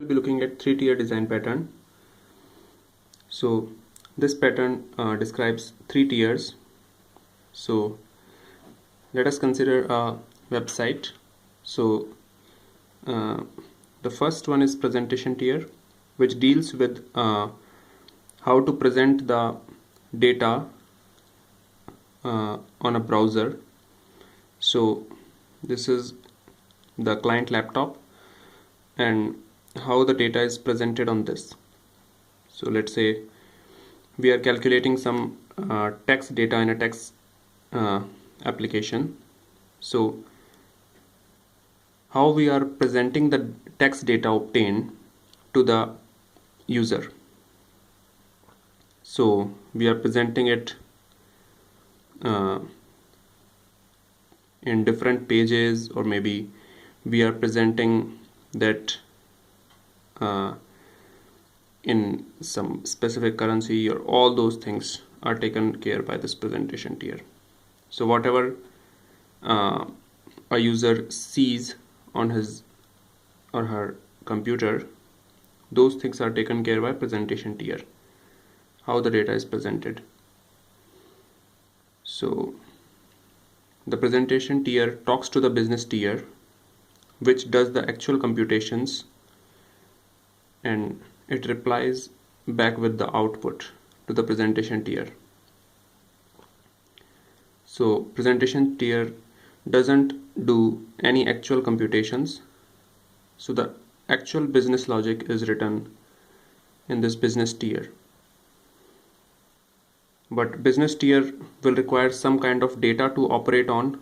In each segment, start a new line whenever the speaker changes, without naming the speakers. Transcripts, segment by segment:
We'll be looking at three-tier design pattern. So this pattern describes three tiers. So let us consider a website. So the first one is presentation tier, which deals with how to present the data on a browser. So this is the client laptop and how the data is presented on this. So let's say we are calculating some text data in a text application. So how we are presenting the text data obtained to the user. So we are presenting it in different pages, or maybe we are presenting that in some specific currency, or all those things are taken care by this presentation tier. So whatever a user sees on his or her computer, those things are taken care by presentation tier, how the data is presented. So the presentation tier talks to the business tier, which does the actual computations, and it replies back with the output to the presentation tier. So presentation tier doesn't do any actual computations. So the actual business logic is written in this business tier. But business tier will require some kind of data to operate on.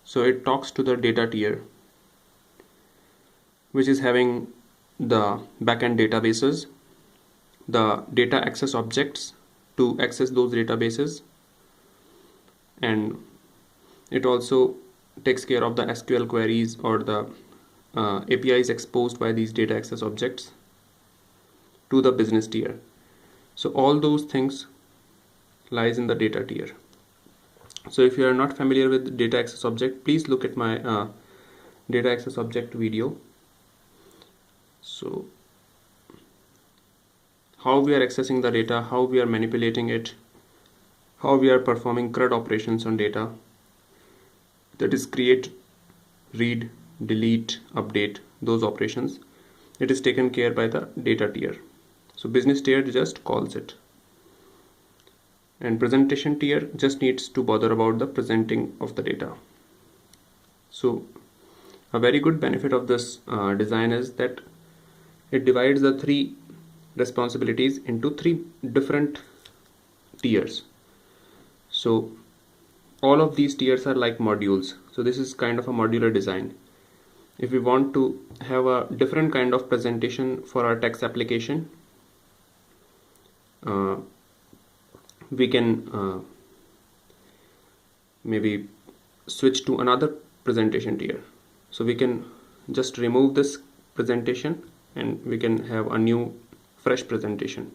So it talks to the data tier, which is having the backend databases, the data access objects to access those databases, and it also takes care of the SQL queries or the APIs exposed by these data access objects to the business tier. So all those things lies in the data tier. So if you are not familiar with data access object, please look at my data access object video. So how we are accessing the data, how we are manipulating it, how we are performing CRUD operations on data, that is create, read, delete, update, those operations, it is taken care by the data tier. So business tier just calls it, and presentation tier just needs to bother about the presenting of the data. So a very good benefit of this design is that it divides the three responsibilities into three different tiers. So all of these tiers are like modules. So this is kind of a modular design. If we want to have a different kind of presentation for our text application, we can maybe switch to another presentation tier. So we can just remove this presentation and we can have a new fresh presentation.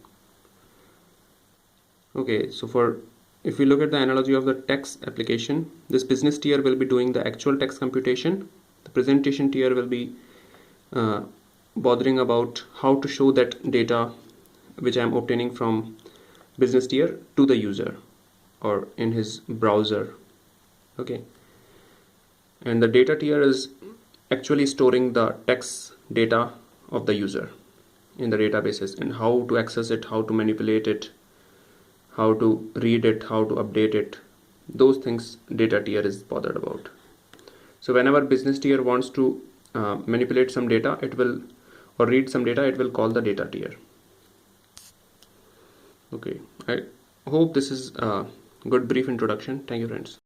Okay, so if we look at the analogy of the text application, this business tier will be doing the actual text computation. The presentation tier will be bothering about how to show that data which I am obtaining from business tier to the user or in his browser. Okay, and the data tier is actually storing the text data of the user in the databases, and how to access it, how to manipulate it, how to read it, how to update it. Those things data tier is bothered about. So whenever business tier wants to manipulate some data, it will, or read some data, it will call the data tier. Okay, I hope this is a good brief introduction. Thank you, friends.